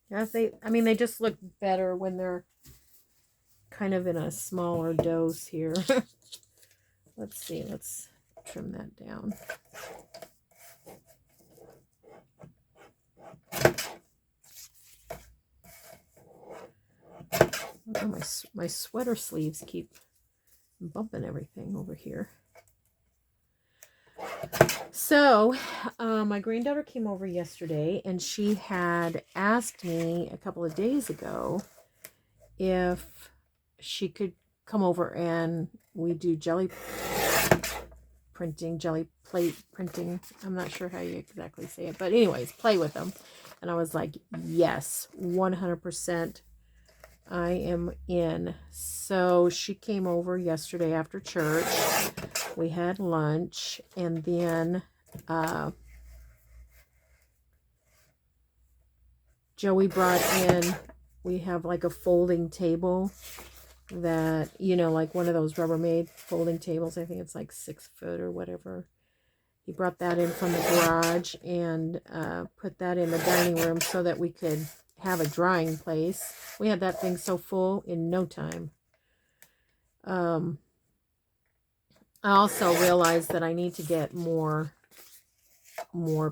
Yes, I mean, they just look better when they're kind of in a smaller dose here. Let's see, let's trim that down. Oh, my sweater sleeves keep bumping everything over here. So, my granddaughter came over yesterday, and she had asked me a couple of days ago if she could come over and we do jelly printing, jelly plate printing. I'm not sure how you exactly say it, but anyways, play with them. And I was like, yes, 100%. I am in. So she came over yesterday after church. We had lunch, and then Joey brought in, we have like a folding table that, you know, like one of those Rubbermaid folding tables. I think it's like 6 foot or whatever. He brought that in from the garage and put that in the dining room so that we could have a drying place. We had that thing so full in no time. I also realized that I need to get more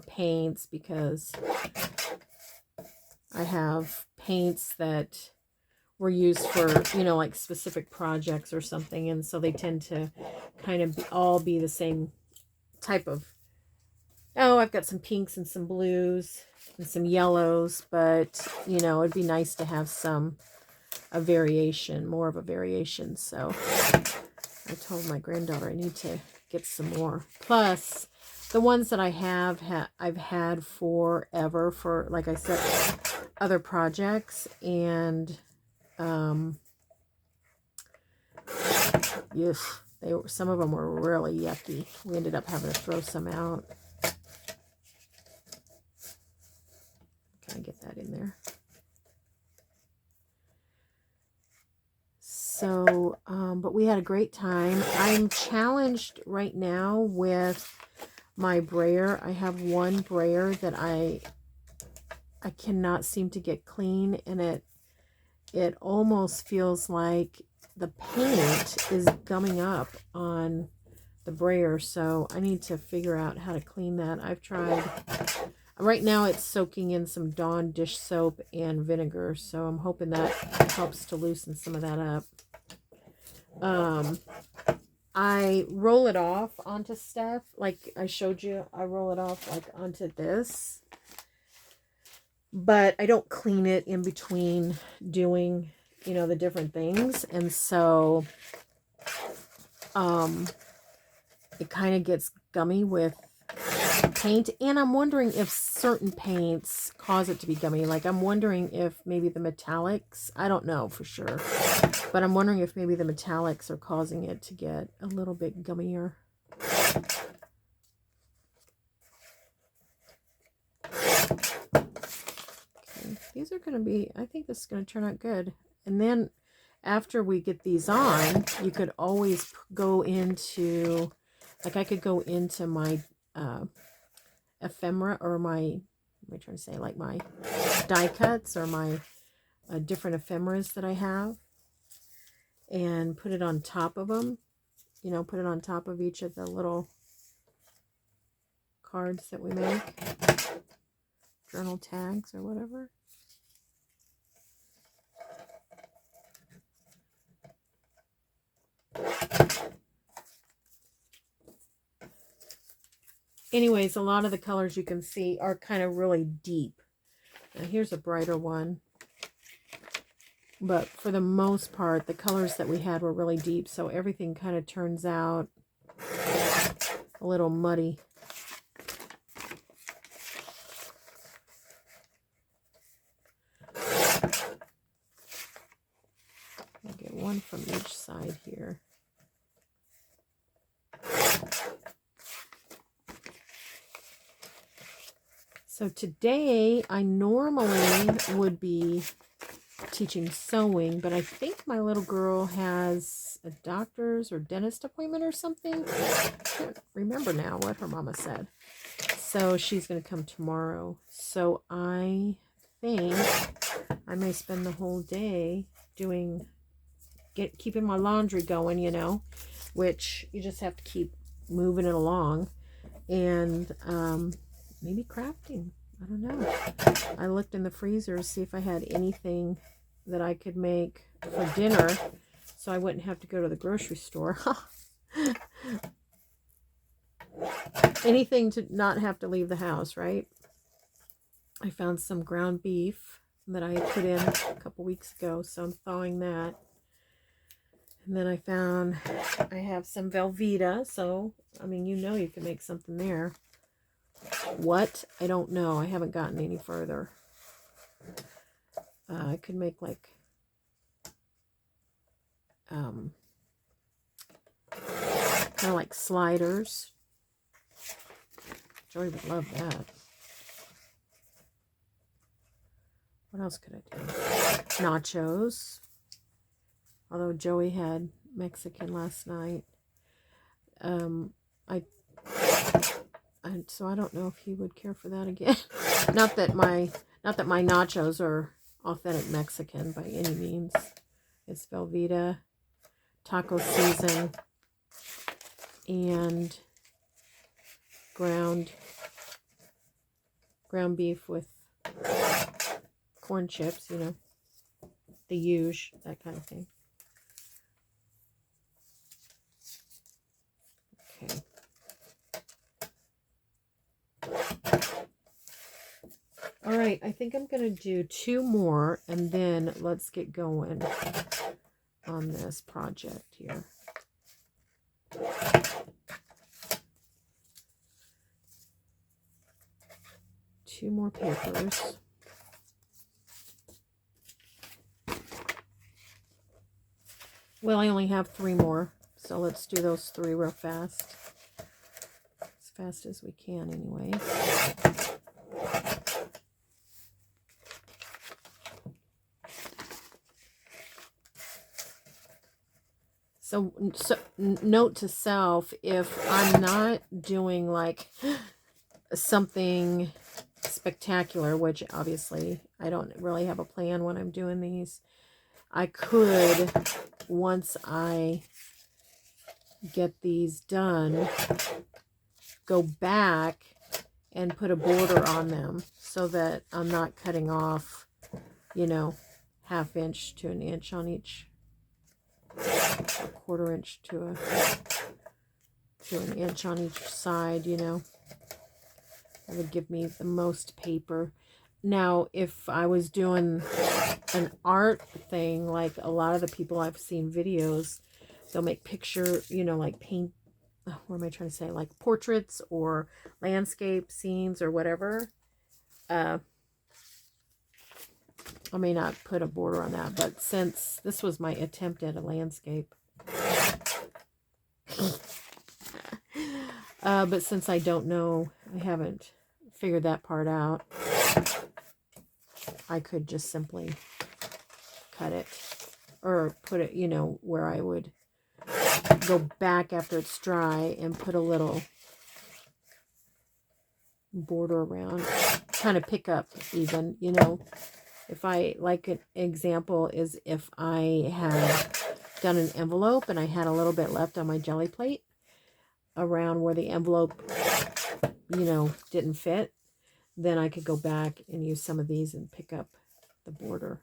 paints, because I have paints that were used for, you know, like specific projects or something, and so they tend to kind of all be the same type of. Oh, I've got some pinks and some blues and some yellows, but, you know, it'd be nice to have a variation, more of a variation. So I told my granddaughter I need to get some more. Plus, the ones that I have, I've had forever for, like I said, other projects. And, yes, some of them were really yucky. We ended up having to throw some out. Can I get that in there? So, but we had a great time. I'm challenged right now with my brayer. I have one brayer that I cannot seem to get clean, and it almost feels like the paint is gumming up on the brayer. So I need to figure out how to clean that. I've tried. Right now it's soaking in some Dawn dish soap and vinegar, so I'm hoping that helps to loosen some of that up. I roll it off onto stuff, like I showed you. I roll it off like onto this, but I don't clean it in between doing, you know, the different things. And so it kind of gets gummy with paint, and I'm wondering if certain paints cause it to be gummy. Like, I'm wondering if maybe the metallics, I don't know for sure, but I'm wondering if maybe the metallics are causing it to get a little bit gummier. Okay, these are going to be, I think this is going to turn out good. And then after we get these on, you could always go into, like, I could go into my ephemera, or my, what am I trying to say, like my die cuts, or my different ephemeras that I have, and put it on top of them, you know, put it on top of each of the little cards that we make, journal tags or whatever. Anyways, a lot of the colors you can see are kind of really deep. Now here's a brighter one. But for the most part, the colors that we had were really deep, so everything kind of turns out a little muddy. I'll get one from each side here. So today, I normally would be teaching sewing, but I think my little girl has a doctor's or dentist appointment or something. I can't remember now what her mama said. So she's going to come tomorrow. So I think I may spend the whole day keeping my laundry going, you know, which you just have to keep moving it along, and maybe crafting. I don't know. I looked in the freezer to see if I had anything that I could make for dinner so I wouldn't have to go to the grocery store. Anything to not have to leave the house, right? I found some ground beef that I put in a couple weeks ago, so I'm thawing that. And then I have some Velvetta, so, I mean, you know you can make something there. What? I don't know. I haven't gotten any further. I could make like kind of like sliders. Joey would love that. What else could I do? Nachos. Although Joey had Mexican last night. So I don't know if he would care for that again. Not that my nachos are authentic Mexican by any means. It's Velvetta, taco season, and ground beef with corn chips, you know, the huge, that kind of thing. Okay. All right, I think I'm going to do 2 more, and then let's get going on this project here. Two more papers. Well, I only have 3 more, so let's do those 3 real fast. As fast as we can, anyway. So note to self, if I'm not doing like something spectacular, which obviously I don't really have a plan when I'm doing these, I could, once I get these done, go back and put a border on them so that I'm not cutting off, you know, 1/2 inch to 1 inch on each, a 1/4 inch to 1 inch on each side, you know. That would give me the most paper. Now, if I was doing an art thing, like a lot of the people I've seen videos, they'll make picture, you know, like paint, what am I trying to say? Like portraits or landscape scenes or whatever. I may not put a border on that, but since this was my attempt at a landscape, but since I don't know, I haven't figured that part out, I could just simply cut it or put it, you know, where I would go back after it's dry and put a little border around, kind of pick up even, you know. If I, like an example is if I had done an envelope and I had a little bit left on my jelly plate around where the envelope, you know, didn't fit, then I could go back and use some of these and pick up the border,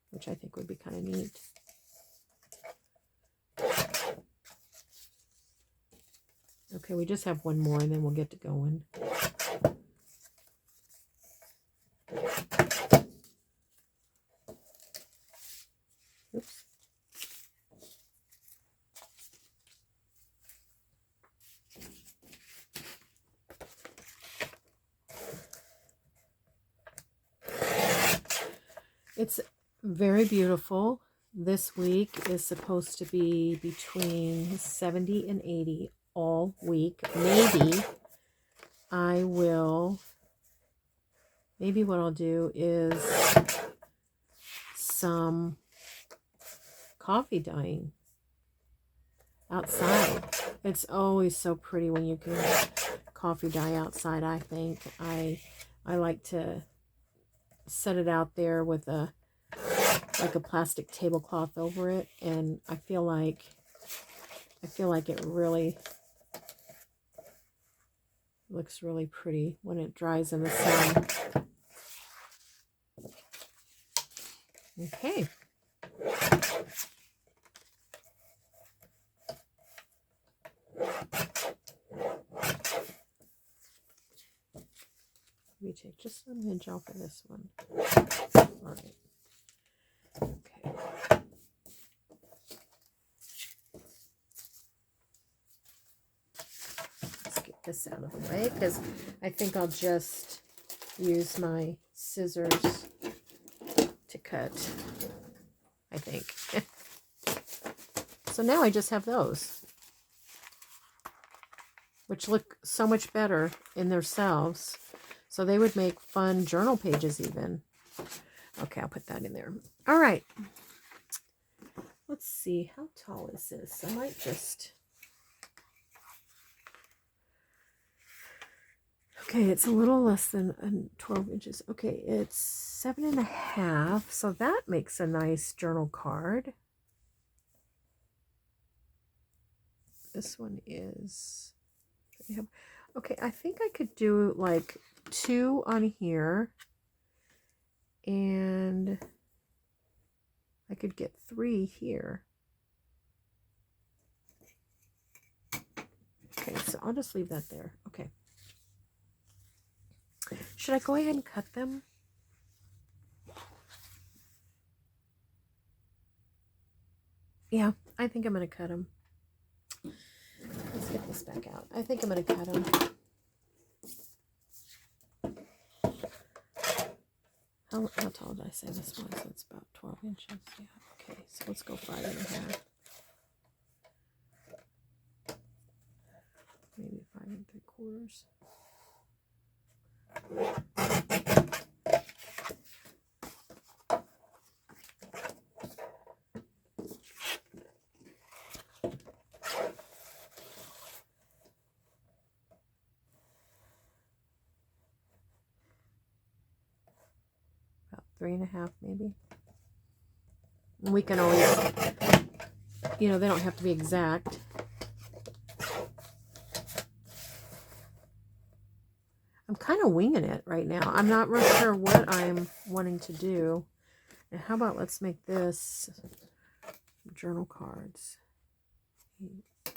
which I think would be kind of neat. Okay, we just have 1 more and then we'll get to going. Oops. It's very beautiful. This week is supposed to be between 70 and 80 all week. Maybe what I'll do is some coffee dyeing outside. It's always so pretty when you can coffee dye outside, I think. I like to set it out there with a plastic tablecloth over it, and I feel like it really looks really pretty when it dries in the sun. Okay. Let me take just a midge off of this one. All right. Okay. Let's get this out of the way because I think I'll just use my scissors to cut, I think. So now I just have those, which look so much better in themselves. So they would make fun journal pages even. Okay, I'll put that in there. All right. Let's see. How tall is this? I might just... Okay, it's a little less than 12 inches. Okay, it's 7.5. So that makes a nice journal card. This one is... Okay, I think I could do like 2 on here. And I could get 3 here. Okay, so I'll just leave that there. Okay. Should I go ahead and cut them? Yeah, I think I'm going to cut them. Let's get this back out. I think I'm going to cut them. How tall did I say this was? It's about 12 inches. Yeah, okay, so let's go 5.5. Maybe 5 3/4. About 3.5 maybe. We can always, you know, they don't have to be exact. I'm kind of winging it right now. I'm not real sure what I'm wanting to do. And how about let's make this journal cards.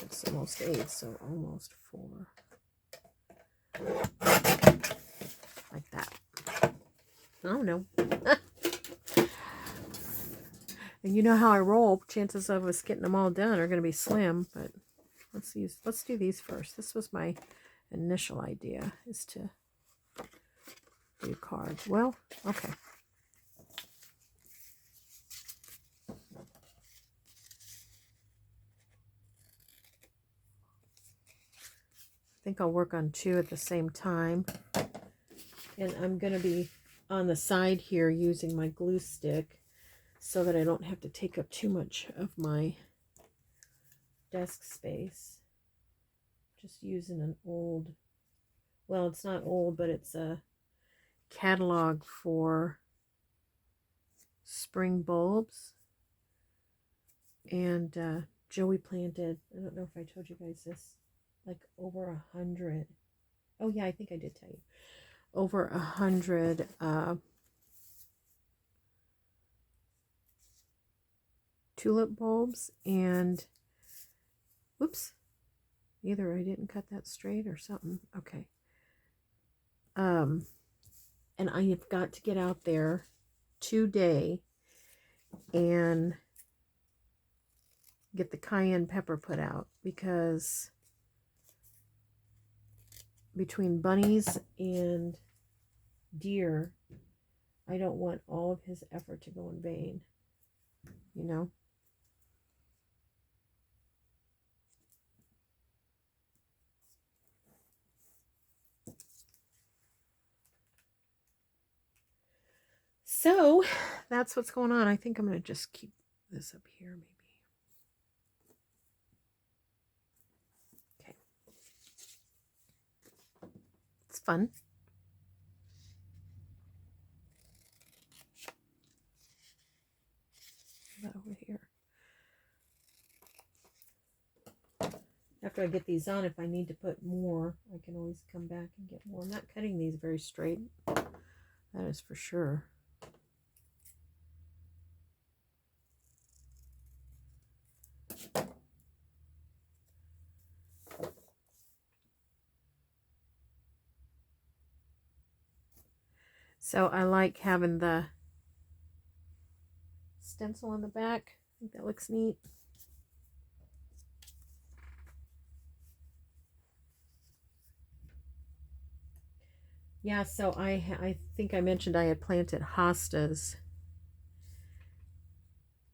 It's almost 8, so almost 4. Like that. I don't know. And you know how I roll. Chances of us getting them all done are going to be slim, but let's do these first. This was my initial idea, is to do cards. Well, okay. I think I'll work on 2 at the same time. And I'm going to be on the side here using my glue stick so that I don't have to take up too much of my desk space. Just using an old, well, it's not old, but it's a catalog for spring bulbs. And Joey planted, I don't know if I told you guys this, like over 100. Oh yeah, I think I did tell you. Over 100 tulip bulbs, and oops, either I didn't cut that straight or something. Okay. And I have got to get out there today and get the cayenne pepper put out, because between bunnies and deer, I don't want all of his effort to go in vain, you know? So that's what's going on. I think I'm going to just keep this up here maybe. Okay. It's fun. after I get these on, if I need to put more, I can always come back and get more. I'm not cutting these very straight. That is for sure. So I like having the stencil on the back. I think that looks neat. Yeah, so I think I mentioned I had planted hostas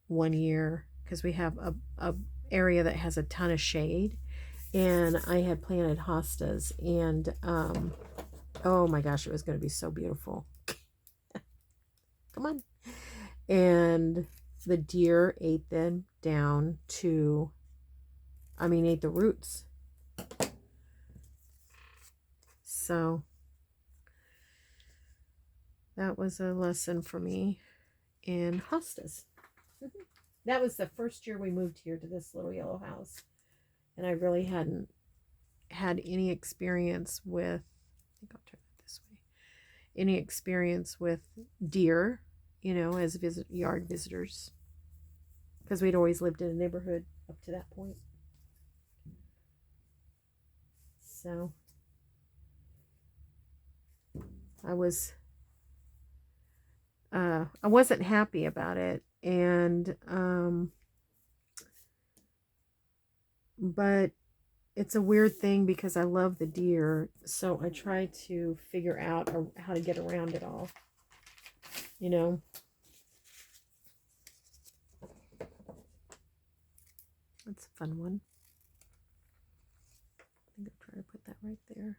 one year because we have a area that has a ton of shade, and I had planted hostas, and oh my gosh, it was going to be so beautiful. Come on. And the deer ate them down to, I mean, ate the roots. So that was a lesson for me in hostas. That was the first year we moved here to this little yellow house. And I really hadn't had any experience with, I think I'll turn it this way, any experience with deer, you know, as yard visitors. Because we'd always lived in a neighborhood up to that point. So I wasn't happy about it, and but it's a weird thing because I love the deer, so I try to figure out how to get around it all, you know. That's a fun one. I think I'll try to put that right there.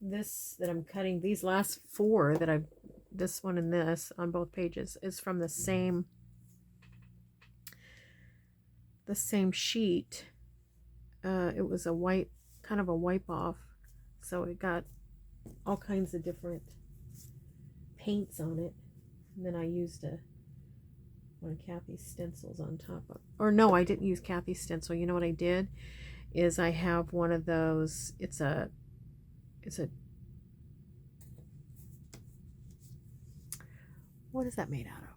This that I'm cutting, these last four that I've, this one and this on both pages, is from the same sheet. It was a white, kind of a wipe off, so it got all kinds of different paints on it, and then I used one of Kathy's stencils on top of, or no, I didn't use Kathy's stencil. You know what I did is I have one of those, it's a what is that made out of?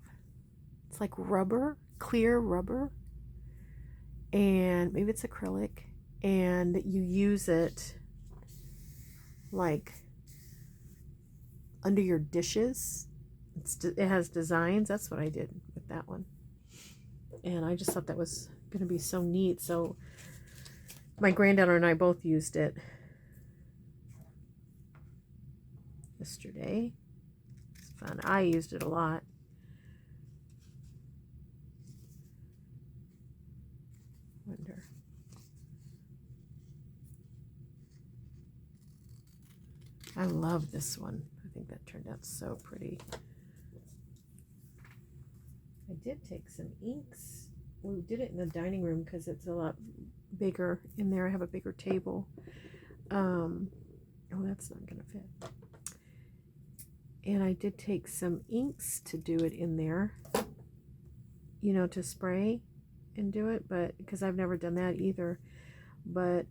It's like rubber, clear rubber, and maybe it's acrylic, and you use it like under your dishes. It has designs. That's what I did with that one, and I just thought that was going to be so neat. So my granddaughter and I both used it yesterday. It's fun. I used it a lot. Wonder. I love this one. I think that turned out so pretty. I did take some inks. We did it in the dining room because it's a lot bigger in there. I have a bigger table. Oh, that's not going to fit. And I did take some inks to do it in there, you know, to spray and do it, but because I've never done that either. But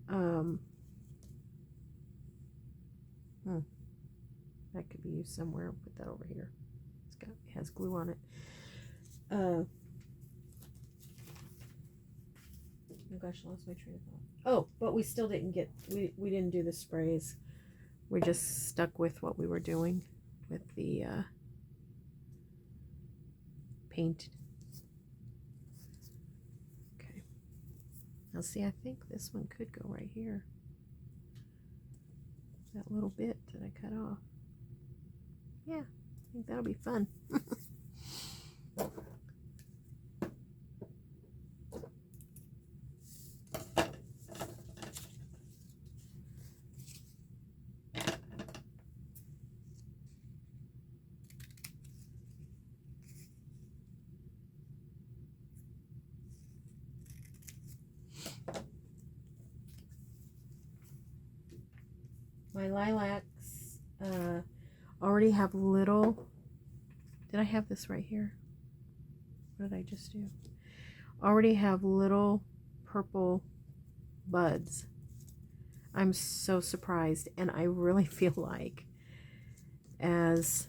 that could be used somewhere. I'll put that over here. It has glue on it. Oh gosh, I lost my train of thought. Oh, but we still didn't get, we didn't do the sprays. We just stuck with what we were doing with the paint. Okay. Now see, I think this one could go right here. That little bit that I cut off. Yeah, I think that'll be fun. My lilacs already have little, did I have this right here? What did I just do? Already have little purple buds. I'm so surprised, and I really feel like as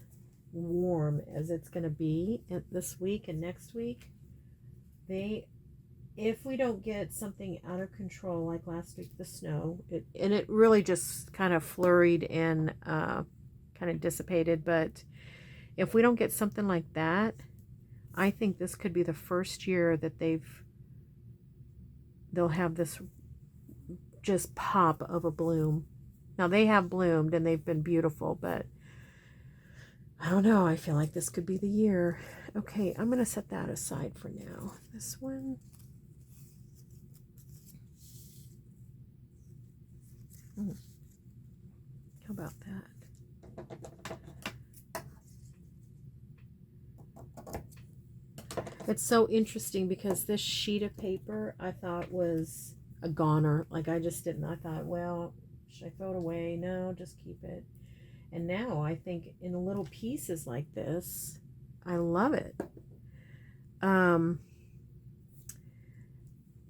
warm as it's going to be this week and next week, if we don't get something out of control like last week, the snow, it really just kind of flurried and kind of dissipated, but if we don't get something like that, I think this could be the first year that they'll have this just pop of a bloom. Now they have bloomed and they've been beautiful, but I don't know. I feel like this could be the year. Okay, I'm going to set that aside for now. This one. How about that? It's so interesting because this sheet of paper I thought was a goner. Like I just didn't. I thought, well, should I throw it away? No, just keep it. And now I think in little pieces like this, I love it.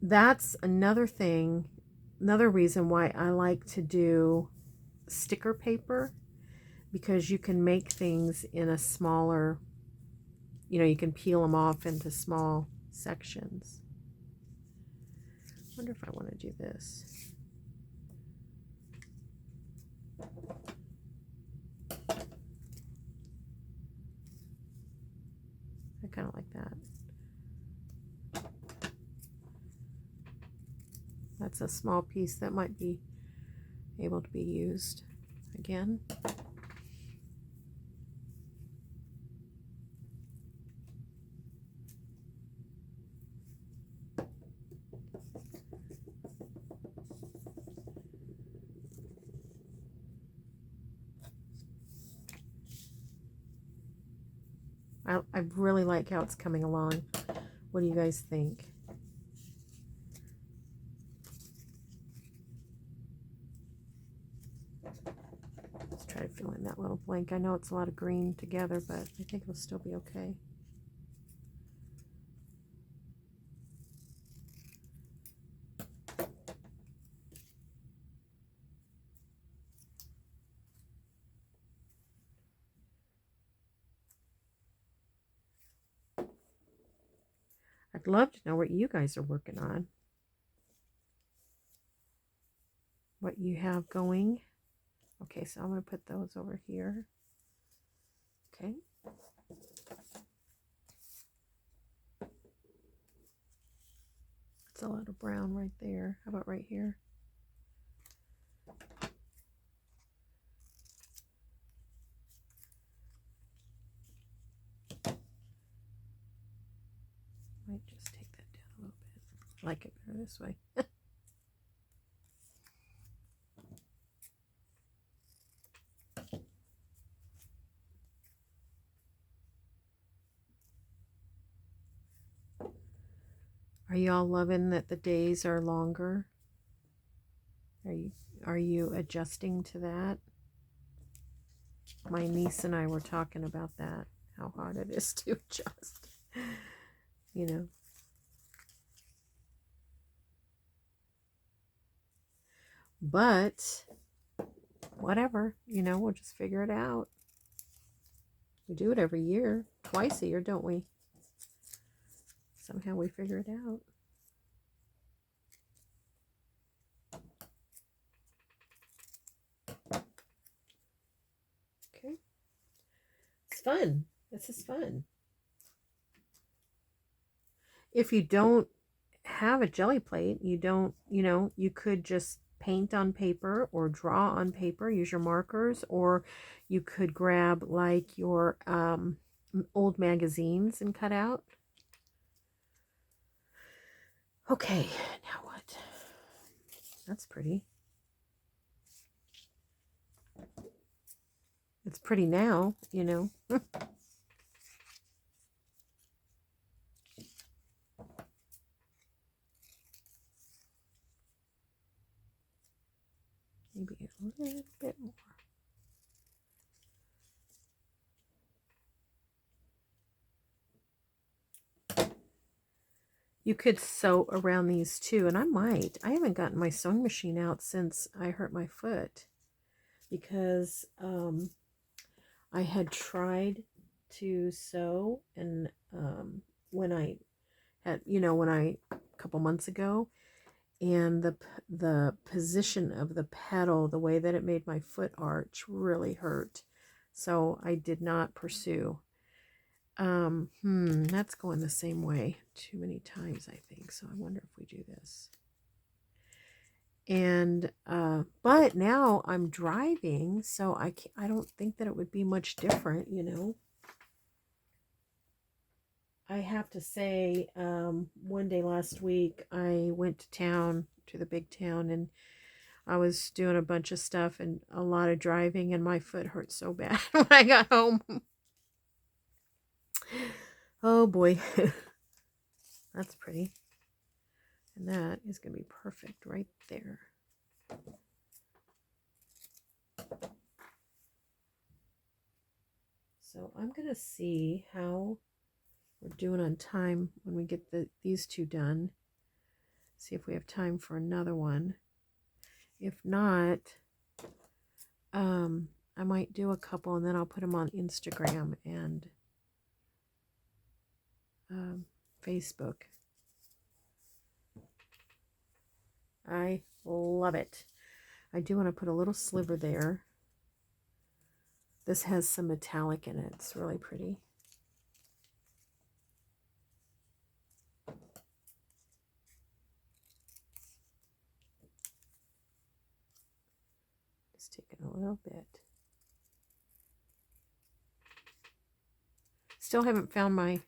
That's another thing, another reason why I like to do sticker paper, because you can make things in a smaller, you can peel them off into small sections. I wonder if I want to do this. I kind of like that. That's a small piece that might be able to be used again. I really like how it's coming along. What do you guys think? Let's try to fill in that little blank. I know it's a lot of green together, but I think it'll still be okay. I'd love to know what you guys are working on. What you have going. Okay, so I'm going to put those over here. Okay. It's a lot of brown right there. How about right here? Might just take that down a little bit. I like it better this way. Are you all loving that the days are longer? Are you adjusting to that? My niece and I were talking about that, how hard it is to adjust, But whatever, we'll just figure it out. We do it every year, twice a year, don't we? Somehow we figure it out. Okay. It's fun. This is fun. If you don't have a jelly plate, you could just paint on paper or draw on paper, use your markers, or you could grab like your old magazines and cut out. Okay, now what? That's pretty. It's pretty now, Maybe a little bit more. You could sew around these too, and I might. I haven't gotten my sewing machine out since I hurt my foot because I had tried to sew, and when I had, a couple months ago, and the position of the pedal, the way that it made my foot arch, really hurt. So I did not pursue. That's going the same way too many times, I think. So I wonder if we do this. And but now I'm driving, so I don't think that it would be much different, I have to say, one day last week I went to town, to the big town, and I was doing a bunch of stuff and a lot of driving, and my foot hurt so bad when I got home. Oh boy. That's pretty. And that is going to be perfect right there. So I'm going to see how we're doing on time when we get these two done. See if we have time for another one. If not, I might do a couple and then I'll put them on Instagram and Facebook. I love it. I do want to put a little sliver there. This has some metallic in it. It's really pretty. Just taking a little bit. Still haven't found my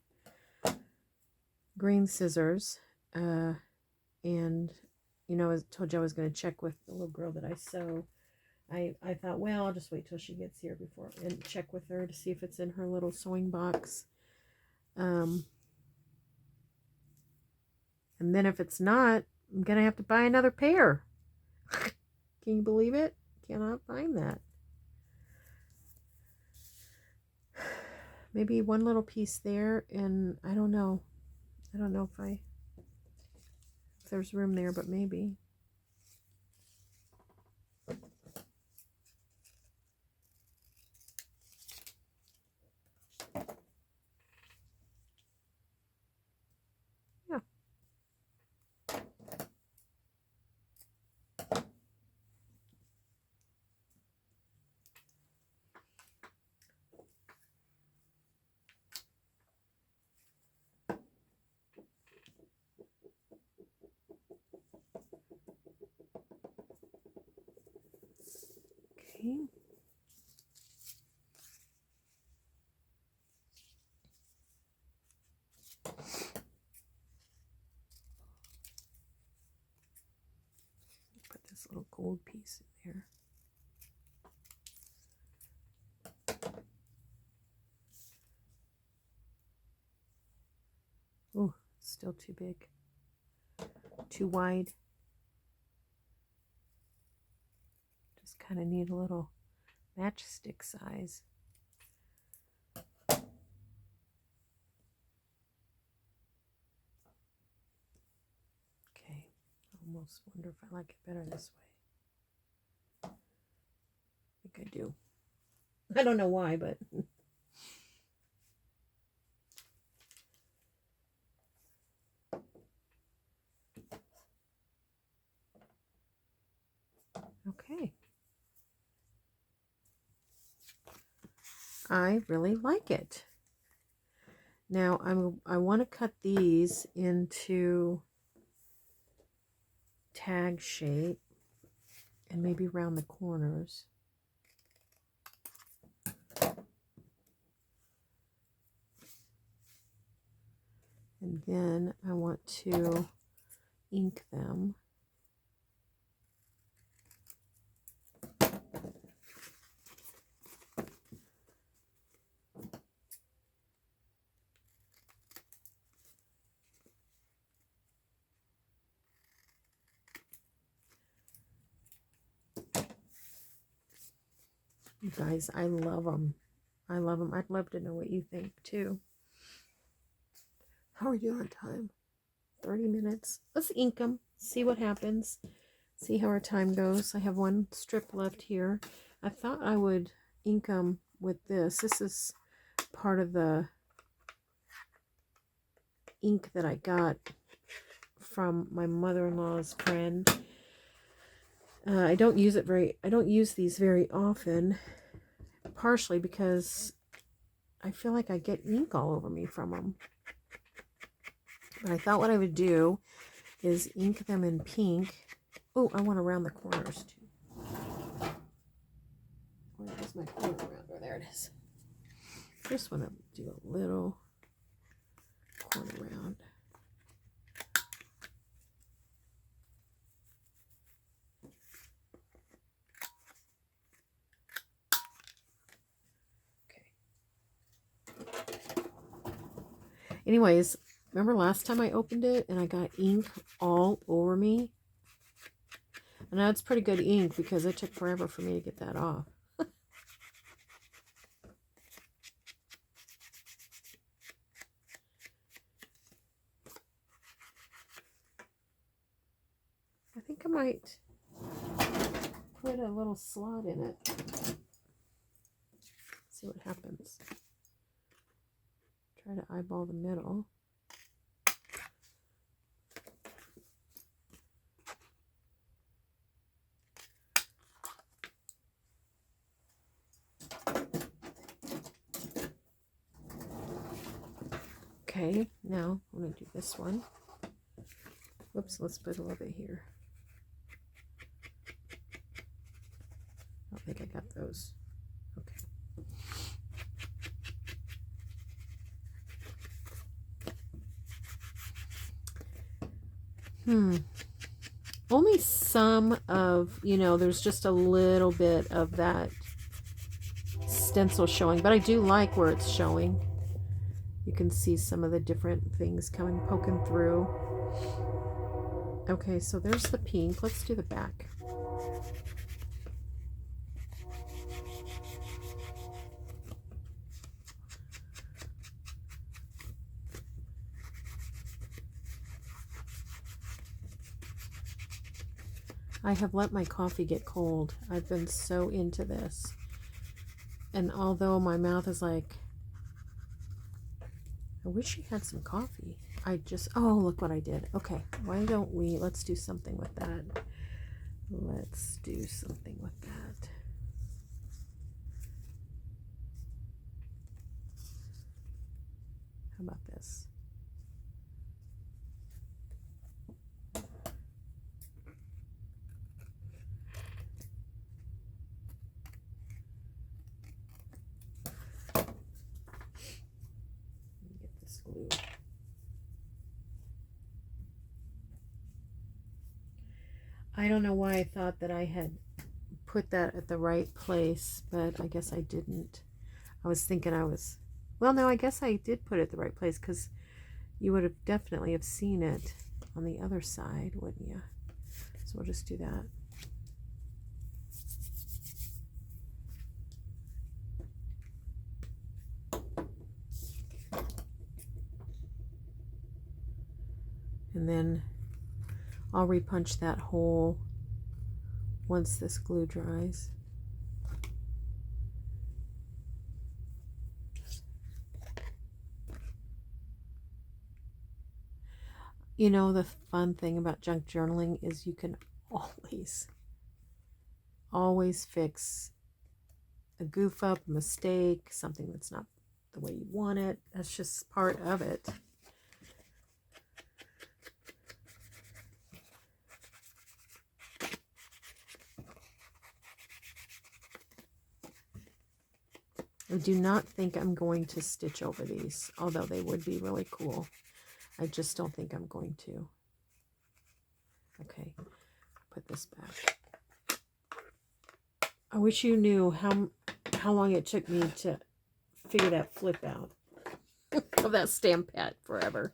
green scissors. And I told you I was going to check with the little girl that I sew. I thought, well, I'll just wait till she gets here and check with her to see if it's in her little sewing box. And then if it's not, I'm going to have to buy another pair. Can you believe it? Cannot find that. Maybe one little piece there, and I don't know. I don't know if there's room there, but maybe. Yeah. Okay. Put this little gold piece in there. Oh, still too big. Too wide. Just kind of need a little matchstick size. Okay, I almost wonder if I like it better this way. I think I do. I don't know why, but okay. I really like it. Now I want to cut these into tag shape and maybe round the corners. And then I want to ink them. You guys, I love them. I love them. I'd love to know what you think too. How are we doing on time? 30 minutes. Let's ink them. See what happens. See how our time goes. I have one strip left here. I thought I would ink them with this. This is part of the ink that I got from my mother-in-law's friend. I don't use these very often, partially because I feel like I get ink all over me from them. But I thought what I would do is ink them in pink. Oh, I want around the corners too. Where is my corner rounder? There it is. Just want to do a little corner round. Anyways, remember last time I opened it and I got ink all over me? And now it's pretty good ink because it took forever for me to get that off. I think I might put a little slot in it. See what happens. Try to eyeball the middle. Okay, now I'm going to do this one. Whoops, let's put a little bit here. I don't think I got those. Only some of, there's just a little bit of that stencil showing, but I do like where it's showing. You can see some of the different things poking through. Okay, so there's the pink. Let's do the back. I have let my coffee get cold. I've been so into this. And although my mouth is like, I wish you had some coffee. Oh, look what I did. Okay, why don't let's do something with that. Let's do something with that. How about this? Glue. I don't know why I thought that I had put that at the right place, but I guess I didn't. I was thinking well, no, I guess I did put it at the right place because you would have definitely have seen it on the other side, wouldn't you? So we'll just do that. And then I'll repunch that hole once this glue dries. The fun thing about junk journaling is you can always fix a goof up, a mistake, something that's not the way you want it. That's just part of it. I do not think I'm going to stitch over these, although they would be really cool. I just don't think I'm going to. Okay, put this back. I wish you knew how long it took me to figure that flip out of that stamp pad forever.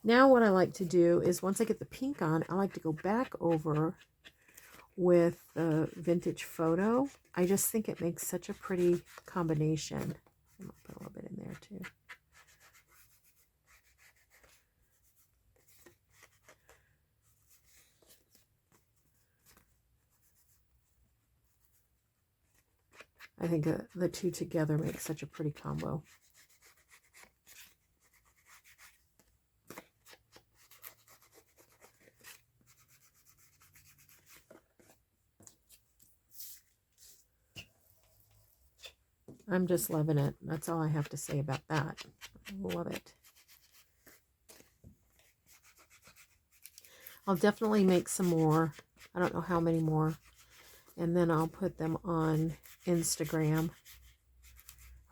Now what I like to do is once I get the pink on, I like to go back over with the vintage photo. I just think it makes such a pretty combination. I'm gonna put a little bit in there too. I think the two together make such a pretty combo. I'm just loving it. That's all I have to say about that. I love it. I'll definitely make some more. I don't know how many more. And then I'll put them on Instagram.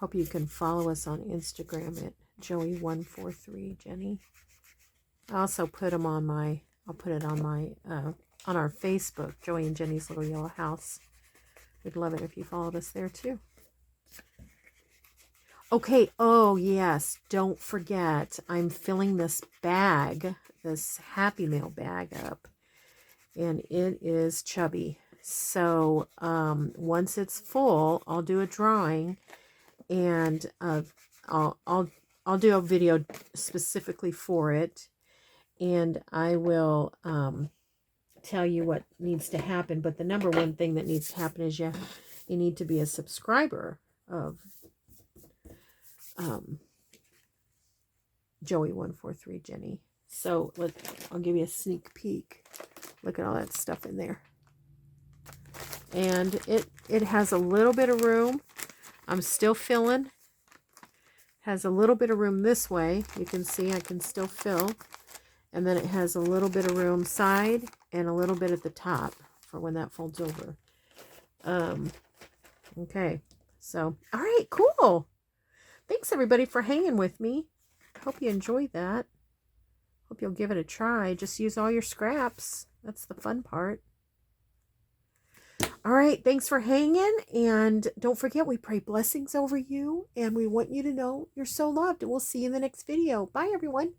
Hope you can follow us on Instagram at Joey143 Jenny. I also put them on my, I'll put it on my, on our Facebook, Joey and Jenny's Little Yellow House. We'd love it if you followed us there too. Okay, oh yes, don't forget, I'm filling this bag, this Happy Mail bag up, and it is chubby. So once it's full, I'll do a drawing, and I'll do a video specifically for it, and I will tell you what needs to happen. But the number one thing that needs to happen is you need to be a subscriber of Joey143 Jenny. So I'll give you a sneak peek. Look at all that stuff in there. And it has a little bit of room. I'm still filling. Has a little bit of room this way. You can see I can still fill. And then it has a little bit of room side and a little bit at the top for when that folds over. Okay. So, all right, cool. Thanks everybody for hanging with me. Hope you enjoyed that. Hope you'll give it a try. Just use all your scraps. That's the fun part. All right, thanks for hanging. And don't forget, we pray blessings over you. And we want you to know you're so loved. And we'll see you in the next video. Bye, everyone.